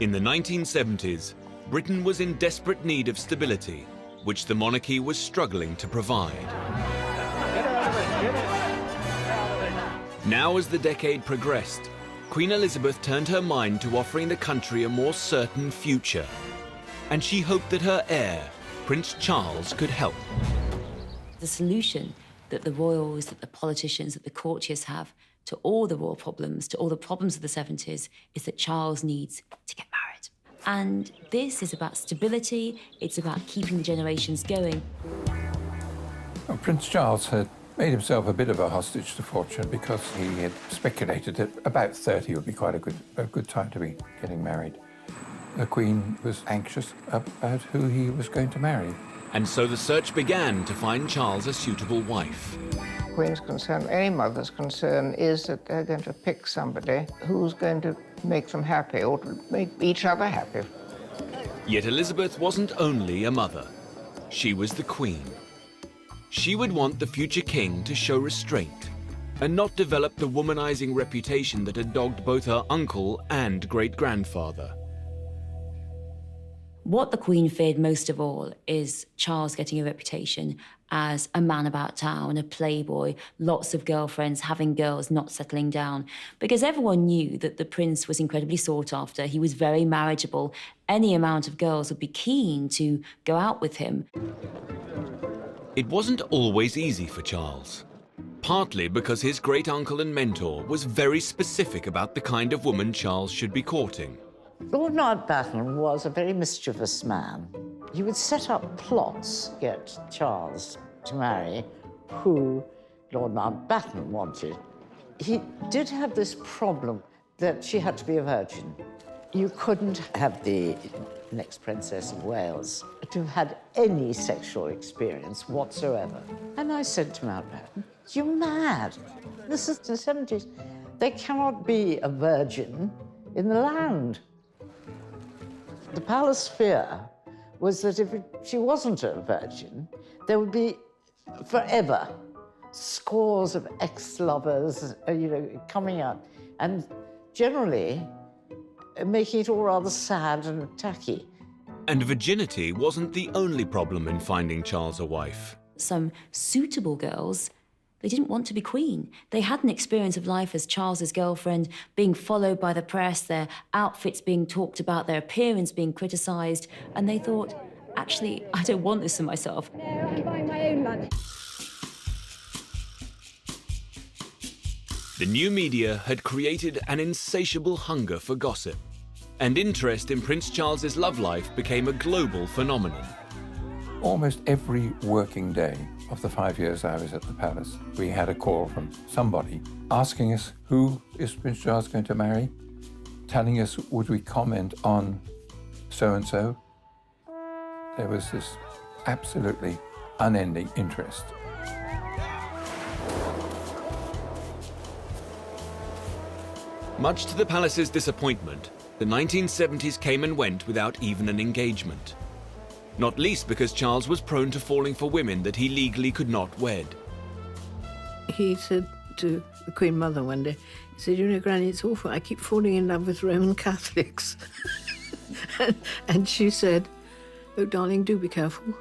In the 1970s, Britain was in desperate need of stability, which the monarchy was struggling to provide. Now, as the decade progressed, Queen Elizabeth turned her mind to offering the country a more certain future, and she hoped that her heir, Prince Charles, could help. The solution that the royals, that the politicians, that the courtiers have to all the royal problems, to all the problems of the 70s, is that Charles needs to get married. And this is about stability, it's about keeping the generations going. Well, Prince Charles had made himself a bit of a hostage to fortune because he had speculated that about 30 would be quite a good time to be getting married. The Queen was anxious about who he was going to marry. And so the search began to find Charles a suitable wife. The Queen's concern, any mother's concern, is that they're going to pick somebody who's going to make them happy or to make each other happy. Yet Elizabeth wasn't only a mother. She was the Queen. She would want the future king to show restraint and not develop the womanizing reputation that had dogged both her uncle and great-grandfather. What the Queen feared most of all is Charles getting a reputation as a man about town, a playboy, lots of girlfriends, having girls, not settling down. Because everyone knew that the prince was incredibly sought after. He was very marriageable. Any amount of girls would be keen to go out with him. It wasn't always easy for Charles, partly because his great-uncle and mentor was very specific about the kind of woman Charles should be courting. Lord Mountbatten was a very mischievous man. He would set up plots to get Charles to marry who Lord Mountbatten wanted. He did have this problem that she had to be a virgin. You couldn't have the next Princess of Wales to have had any sexual experience whatsoever. And I said to Mountbatten, "You're mad. This is the 70s. There cannot be a virgin in the land." The palace fear was that if she wasn't a virgin, there would be forever scores of ex-lovers, coming out, and generally making it all rather sad and tacky. And virginity wasn't the only problem in finding Charles a wife. Some suitable girls, they didn't want to be queen. They had an experience of life as Charles's girlfriend, being followed by the press, their outfits being talked about, their appearance being criticised, and they thought, actually, I don't want this for myself. No, I'm buying my own lunch. The new media had created an insatiable hunger for gossip, and interest in Prince Charles's love life became a global phenomenon. Almost every working day of the 5 years I was at the palace, we had a call from somebody asking us who is Prince Charles going to marry, telling us would we comment on so-and-so. There was this absolutely unending interest. Much to the palace's disappointment, the 1970s came and went without even an engagement. Not least because Charles was prone to falling for women that he legally could not wed. He said to the Queen Mother one day, he said, "You know, Granny, it's awful. I keep falling in love with Roman Catholics." and she said, "Oh, darling, do be careful."